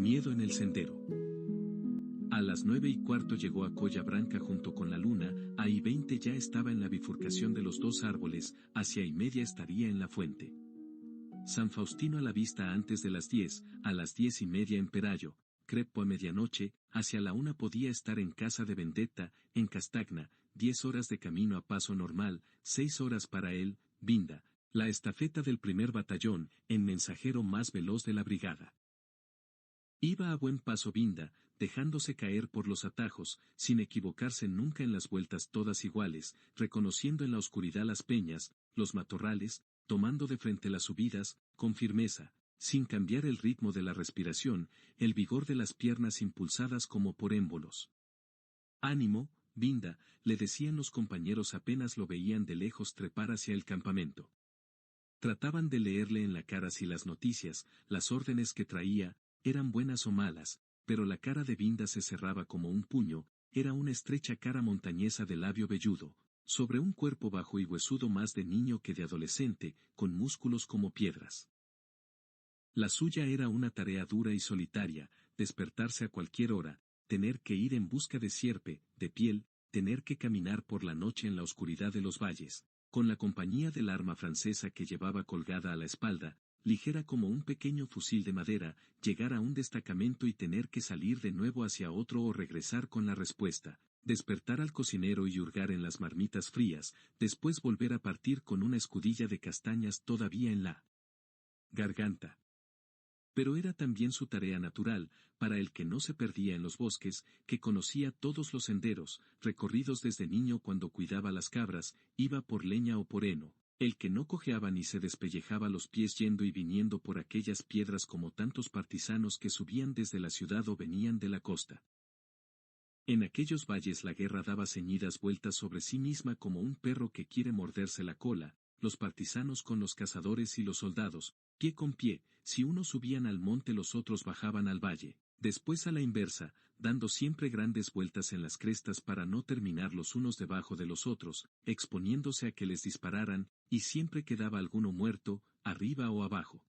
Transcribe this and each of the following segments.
Miedo en el sendero. A las 9:15 llegó a Colla Branca junto con la luna, a y 20 ya estaba en la bifurcación de los dos árboles, hacia y media estaría en la fuente. San Faustino a la vista antes de las 10, a las 10:30 en Perayo, Crepo a medianoche, hacia la 1 podía estar en casa de Vendetta, en Castagna, 10 horas de camino a paso normal, 6 horas para él, Vinda, la estafeta del primer batallón, en mensajero más veloz de la brigada. Iba a buen paso Vinda, dejándose caer por los atajos, sin equivocarse nunca en las vueltas todas iguales, reconociendo en la oscuridad las peñas, los matorrales, tomando de frente las subidas, con firmeza, sin cambiar el ritmo de la respiración, el vigor de las piernas impulsadas como por émbolos. «Ánimo, Vinda», le decían los compañeros apenas lo veían de lejos trepar hacia el campamento. Trataban de leerle en la cara si las noticias, las órdenes que traía, eran buenas o malas, pero la cara de Vinda se cerraba como un puño, era una estrecha cara montañesa de labio velludo, sobre un cuerpo bajo y huesudo más de niño que de adolescente, con músculos como piedras. La suya era una tarea dura y solitaria, despertarse a cualquier hora, tener que ir en busca de sierpe, de piel, tener que caminar por la noche en la oscuridad de los valles, con la compañía del arma francesa que llevaba colgada a la espalda, ligera como un pequeño fusil de madera, llegar a un destacamento y tener que salir de nuevo hacia otro o regresar con la respuesta, despertar al cocinero y hurgar en las marmitas frías, después volver a partir con una escudilla de castañas todavía en la garganta. Pero era también su tarea natural, para el que no se perdía en los bosques, que conocía todos los senderos, recorridos desde niño cuando cuidaba las cabras, iba por leña o por heno, el que no cojeaba ni se despellejaba los pies yendo y viniendo por aquellas piedras como tantos partisanos que subían desde la ciudad o venían de la costa. En aquellos valles la guerra daba ceñidas vueltas sobre sí misma como un perro que quiere morderse la cola, los partisanos con los cazadores y los soldados, pie con pie, si unos subían al monte los otros bajaban al valle, después a la inversa, dando siempre grandes vueltas en las crestas para no terminar los unos debajo de los otros, exponiéndose a que les dispararan, y siempre quedaba alguno muerto, arriba o abajo.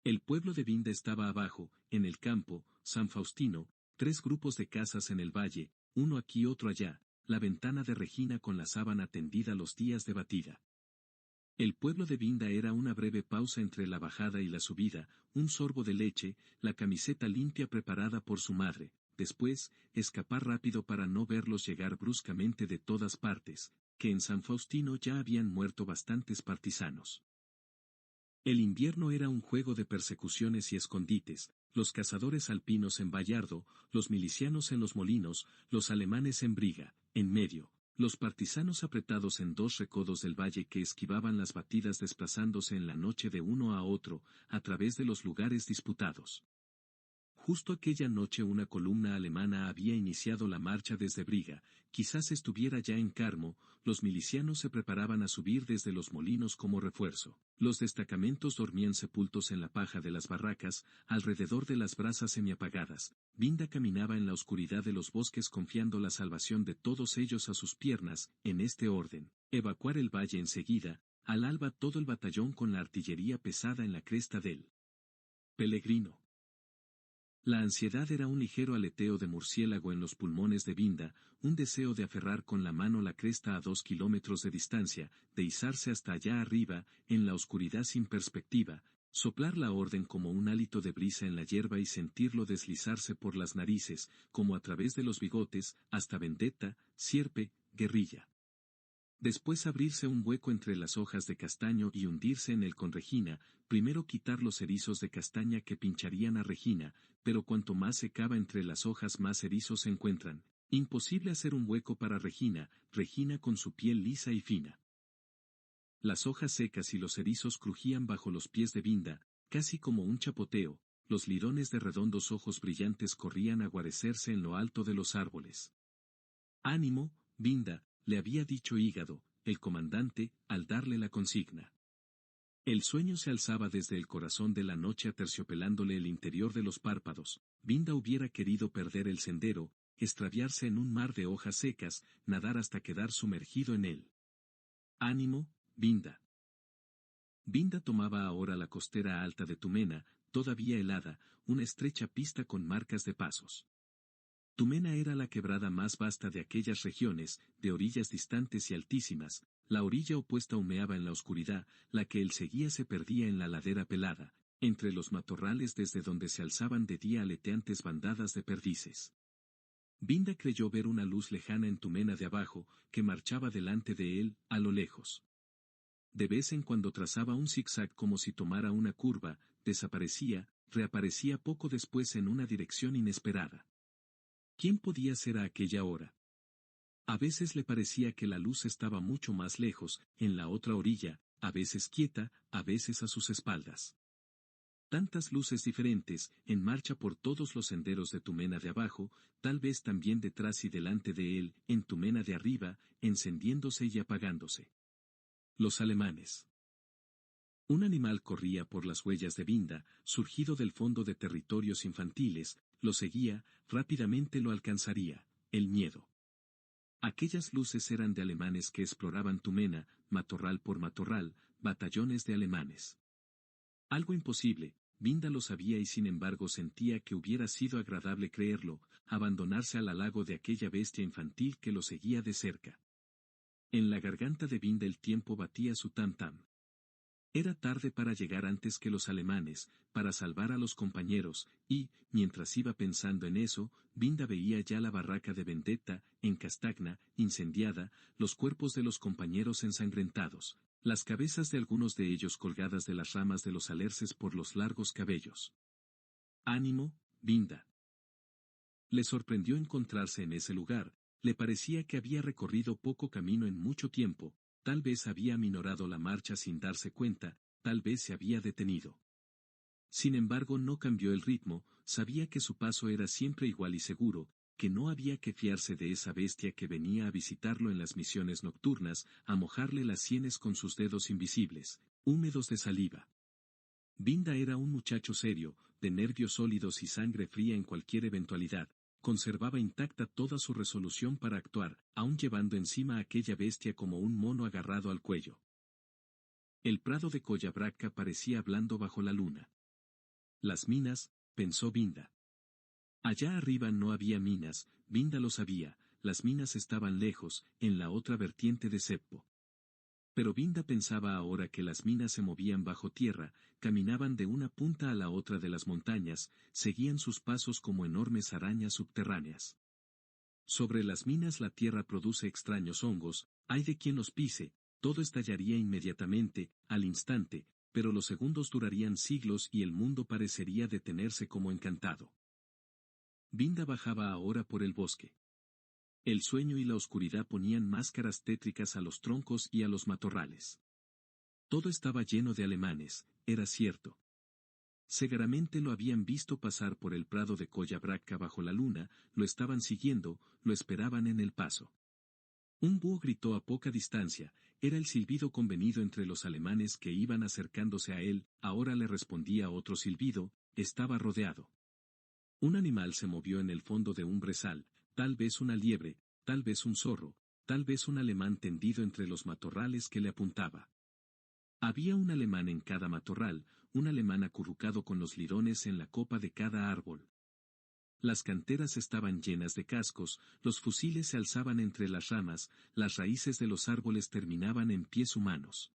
El pueblo de Vinda estaba abajo, en el campo, San Faustino, 3 grupos de casas en el valle, uno aquí otro allá, la ventana de Regina con la sábana tendida los días de batida. El pueblo de Vinda era una breve pausa entre la bajada y la subida, un sorbo de leche, la camiseta limpia preparada por su madre, después, escapar rápido para no verlos llegar bruscamente de todas partes, que en San Faustino ya habían muerto bastantes partisanos. El invierno era un juego de persecuciones y escondites, los cazadores alpinos en Vallardo, los milicianos en los molinos, los alemanes en Briga, en medio, los partisanos apretados en 2 recodos del valle que esquivaban las batidas desplazándose en la noche de uno a otro, a través de los lugares disputados. Justo aquella noche una columna alemana había iniciado la marcha desde Briga, quizás estuviera ya en Carmo, los milicianos se preparaban a subir desde los molinos como refuerzo, los destacamentos dormían sepultos en la paja de las barracas, alrededor de las brasas semiapagadas, Vinda caminaba en la oscuridad de los bosques confiando la salvación de todos ellos a sus piernas, en este orden, evacuar el valle enseguida, al alba todo el batallón con la artillería pesada en la cresta del Pellegrino. La ansiedad era un ligero aleteo de murciélago en los pulmones de Vinda, un deseo de aferrar con la mano la cresta a 2 kilómetros de distancia, de izarse hasta allá arriba, en la oscuridad sin perspectiva, soplar la orden como un hálito de brisa en la hierba y sentirlo deslizarse por las narices, como a través de los bigotes, hasta Vendetta, sierpe, guerrilla. Después abrirse un hueco entre las hojas de castaño y hundirse en él con Regina, primero quitar los erizos de castaña que pincharían a Regina, pero cuanto más se cava entre las hojas más erizos se encuentran. Imposible hacer un hueco para Regina, Regina con su piel lisa y fina. Las hojas secas y los erizos crujían bajo los pies de Vinda, casi como un chapoteo, los lirones de redondos ojos brillantes corrían a guarecerse en lo alto de los árboles. «Ánimo, Vinda», le había dicho Hígado, el comandante, al darle la consigna. El sueño se alzaba desde el corazón de la noche aterciopelándole el interior de los párpados. Vinda hubiera querido perder el sendero, extraviarse en un mar de hojas secas, nadar hasta quedar sumergido en él. «Ánimo, Vinda». Binda tomaba ahora la costera alta de Tumena, todavía helada, una estrecha pista con marcas de pasos. Tumena era la quebrada más vasta de aquellas regiones, de orillas distantes y altísimas. La orilla opuesta humeaba en la oscuridad, la que él seguía se perdía en la ladera pelada, entre los matorrales desde donde se alzaban de día aleteantes bandadas de perdices. Binda creyó ver una luz lejana en Tumena de abajo, que marchaba delante de él, a lo lejos. De vez en cuando trazaba un zigzag como si tomara una curva, desaparecía, reaparecía poco después en una dirección inesperada. ¿Quién podía ser a aquella hora? A veces le parecía que la luz estaba mucho más lejos, en la otra orilla, a veces quieta, a veces a sus espaldas. Tantas luces diferentes, en marcha por todos los senderos de Tumena de abajo, tal vez también detrás y delante de él, en Tumena de arriba, encendiéndose y apagándose. Los alemanes. Un animal corría por las huellas de Binda, surgido del fondo de territorios infantiles, lo seguía, rápidamente lo alcanzaría, el miedo. Aquellas luces eran de alemanes que exploraban Tumena, matorral por matorral, batallones de alemanes. Algo imposible, Binda lo sabía y sin embargo sentía que hubiera sido agradable creerlo, abandonarse al halago de aquella bestia infantil que lo seguía de cerca. En la garganta de Binda el tiempo batía su tam-tam. Era tarde para llegar antes que los alemanes, para salvar a los compañeros, y, mientras iba pensando en eso, Binda veía ya la barraca de Vendetta, en Castagna, incendiada, los cuerpos de los compañeros ensangrentados, las cabezas de algunos de ellos colgadas de las ramas de los alerces por los largos cabellos. ¡Ánimo, Binda! Le sorprendió encontrarse en ese lugar, le parecía que había recorrido poco camino en mucho tiempo. Tal vez había aminorado la marcha sin darse cuenta, tal vez se había detenido. Sin embargo no cambió el ritmo, sabía que su paso era siempre igual y seguro, que no había que fiarse de esa bestia que venía a visitarlo en las misiones nocturnas, a mojarle las sienes con sus dedos invisibles, húmedos de saliva. Binda era un muchacho serio, de nervios sólidos y sangre fría en cualquier eventualidad. Conservaba intacta toda su resolución para actuar, aun llevando encima a aquella bestia como un mono agarrado al cuello. El prado de Collabraca parecía blando bajo la luna. Las minas, pensó Binda. Allá arriba no había minas, Binda lo sabía, las minas estaban lejos, en la otra vertiente de Seppo. Pero Binda pensaba ahora que las minas se movían bajo tierra, caminaban de una punta a la otra de las montañas, seguían sus pasos como enormes arañas subterráneas. Sobre las minas la tierra produce extraños hongos, hay de quien los pise, todo estallaría inmediatamente, al instante, pero los segundos durarían siglos y el mundo parecería detenerse como encantado. Binda bajaba ahora por el bosque. El sueño y la oscuridad ponían máscaras tétricas a los troncos y a los matorrales. Todo estaba lleno de alemanes, era cierto. Seguramente lo habían visto pasar por el prado de Collabraca bajo la luna, lo estaban siguiendo, lo esperaban en el paso. Un búho gritó a poca distancia, era el silbido convenido entre los alemanes que iban acercándose a él, ahora le respondía otro silbido, estaba rodeado. Un animal se movió en el fondo de un brezal, tal vez una liebre, tal vez un zorro, tal vez un alemán tendido entre los matorrales que le apuntaba. Había un alemán en cada matorral, un alemán acurrucado con los lirones en la copa de cada árbol. Las canteras estaban llenas de cascos, los fusiles se alzaban entre las ramas, las raíces de los árboles terminaban en pies humanos.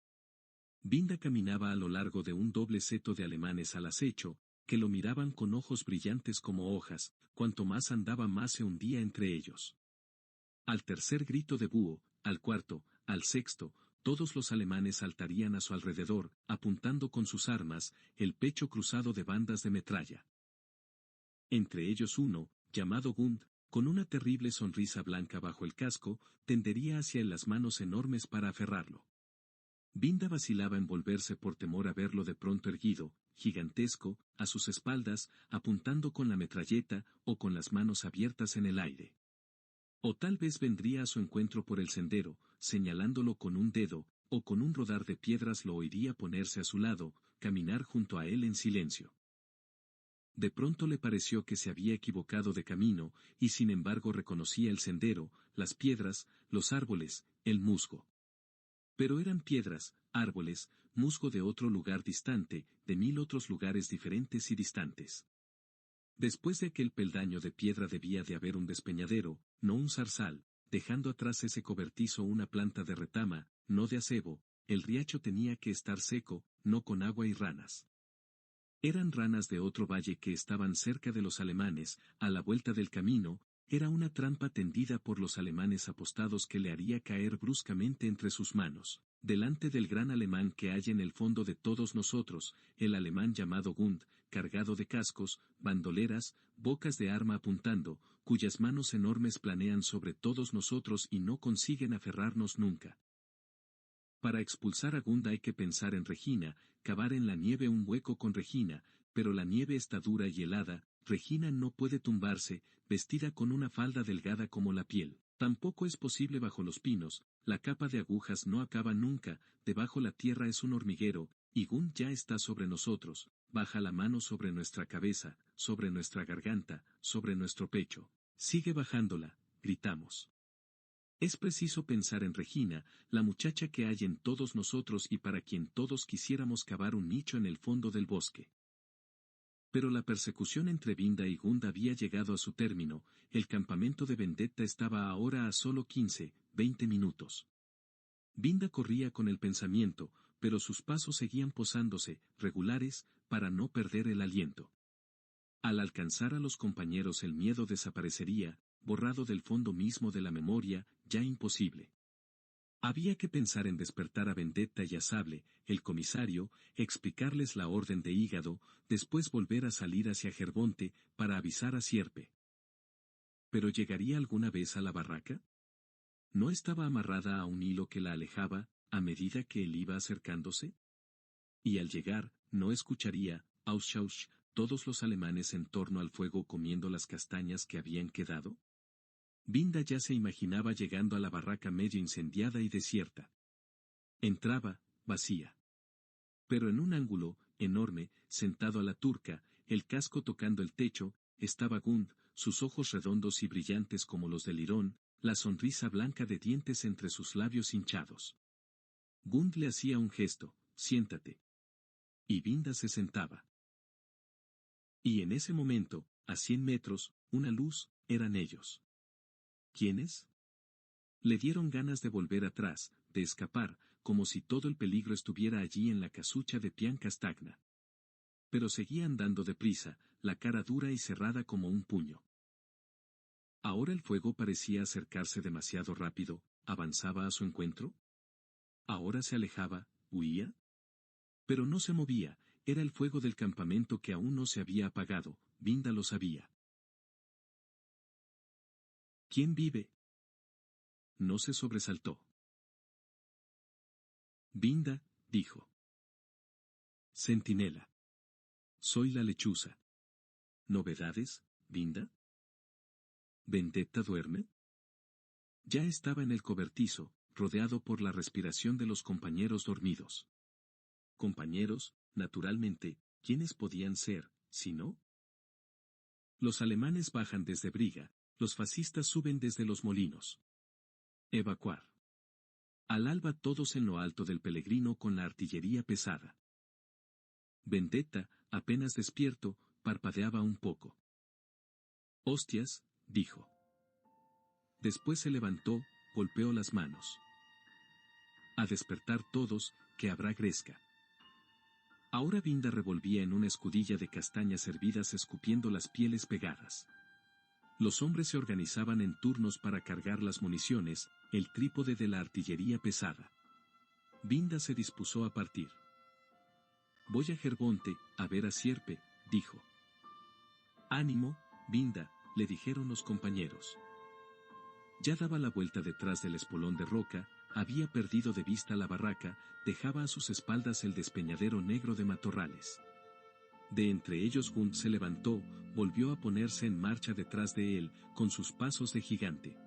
Binda caminaba a lo largo de un doble seto de alemanes al acecho, que lo miraban con ojos brillantes como hojas, cuanto más andaba más se hundía entre ellos. Al tercer grito de búho, al cuarto, al sexto, todos los alemanes saltarían a su alrededor, apuntando con sus armas, el pecho cruzado de bandas de metralla. Entre ellos uno, llamado Gund, con una terrible sonrisa blanca bajo el casco, tendería hacia él las manos enormes para aferrarlo. Binda vacilaba en volverse por temor a verlo de pronto erguido, gigantesco, a sus espaldas, apuntando con la metralleta o con las manos abiertas en el aire. O tal vez vendría a su encuentro por el sendero, señalándolo con un dedo, o con un rodar de piedras lo oiría ponerse a su lado, caminar junto a él en silencio. De pronto le pareció que se había equivocado de camino, y sin embargo reconocía el sendero, las piedras, los árboles, el musgo. Pero eran piedras, árboles, musgo de otro lugar distante, de 1000 otros lugares diferentes y distantes. Después de aquel peldaño de piedra debía de haber un despeñadero, no un zarzal, dejando atrás ese cobertizo una planta de retama, no de acebo, el riacho tenía que estar seco, no con agua y ranas. Eran ranas de otro valle que estaban cerca de los alemanes, a la vuelta del camino, era una trampa tendida por los alemanes apostados que le haría caer bruscamente entre sus manos, delante del gran alemán que hay en el fondo de todos nosotros, el alemán llamado Gund, cargado de cascos, bandoleras, bocas de arma apuntando, cuyas manos enormes planean sobre todos nosotros y no consiguen aferrarnos nunca. Para expulsar a Gund hay que pensar en Regina, cavar en la nieve un hueco con Regina, pero la nieve está dura y helada, Regina no puede tumbarse, vestida con una falda delgada como la piel. Tampoco es posible bajo los pinos, la capa de agujas no acaba nunca, debajo la tierra es un hormiguero, y Gund ya está sobre nosotros, baja la mano sobre nuestra cabeza, sobre nuestra garganta, sobre nuestro pecho. Sigue bajándola, gritamos. Es preciso pensar en Regina, la muchacha que hay en todos nosotros y para quien todos quisiéramos cavar un nicho en el fondo del bosque. Pero la persecución entre Binda y Gund había llegado a su término, el campamento de Vendetta estaba ahora a solo 15, 20 minutos. Binda corría con el pensamiento, pero sus pasos seguían posándose, regulares, para no perder el aliento. Al alcanzar a los compañeros el miedo desaparecería, borrado del fondo mismo de la memoria, ya imposible. Había que pensar en despertar a Vendetta y a Sable, el comisario, explicarles la orden de Hígado, después volver a salir hacia Jerbonte, para avisar a Sierpe. ¿Pero llegaría alguna vez a la barraca? ¿No estaba amarrada a un hilo que la alejaba, a medida que él iba acercándose? Y al llegar, ¿no escucharía, Auschausch, todos los alemanes en torno al fuego comiendo las castañas que habían quedado? Binda ya se imaginaba llegando a la barraca medio incendiada y desierta. Entraba, vacía. Pero en un ángulo, enorme, sentado a la turca, el casco tocando el techo, estaba Gund, sus ojos redondos y brillantes como los del lirón, la sonrisa blanca de dientes entre sus labios hinchados. Gund le hacía un gesto, siéntate. Y Binda se sentaba. Y en ese momento, a 100 metros, una luz, eran ellos. ¿Quiénes? Le dieron ganas de volver atrás, de escapar, como si todo el peligro estuviera allí en la casucha de Pian Castagna. Pero seguía andando deprisa, la cara dura y cerrada como un puño. Ahora el fuego parecía acercarse demasiado rápido, avanzaba a su encuentro. Ahora se alejaba, huía. Pero no se movía, era el fuego del campamento que aún no se había apagado, Binda lo sabía. ¿Quién vive? No se sobresaltó. Binda, dijo. Centinela. Soy la lechuza. ¿Novedades, Binda? ¿Vendetta duerme? Ya estaba en el cobertizo, rodeado por la respiración de los compañeros dormidos. Compañeros, naturalmente, ¿quiénes podían ser, si no? Los alemanes bajan desde Briga, los fascistas suben desde los molinos. Evacuar. Al alba todos en lo alto del Pellegrino con la artillería pesada. Vendetta, apenas despierto, parpadeaba un poco. Hostias, dijo. Después se levantó, golpeó las manos. A despertar todos, que habrá gresca. Ahora Binda revolvía en una escudilla de castañas hervidas escupiendo las pieles pegadas. Los hombres se organizaban en turnos para cargar las municiones, el trípode de la artillería pesada. Binda se dispuso a partir. Voy a Jerbonte, a ver a Sierpe, dijo. Ánimo, Binda, le dijeron los compañeros. Ya daba la vuelta detrás del espolón de roca, había perdido de vista la barraca, dejaba a sus espaldas el despeñadero negro de matorrales. De entre ellos Gund se levantó, volvió a ponerse en marcha detrás de él, con sus pasos de gigante.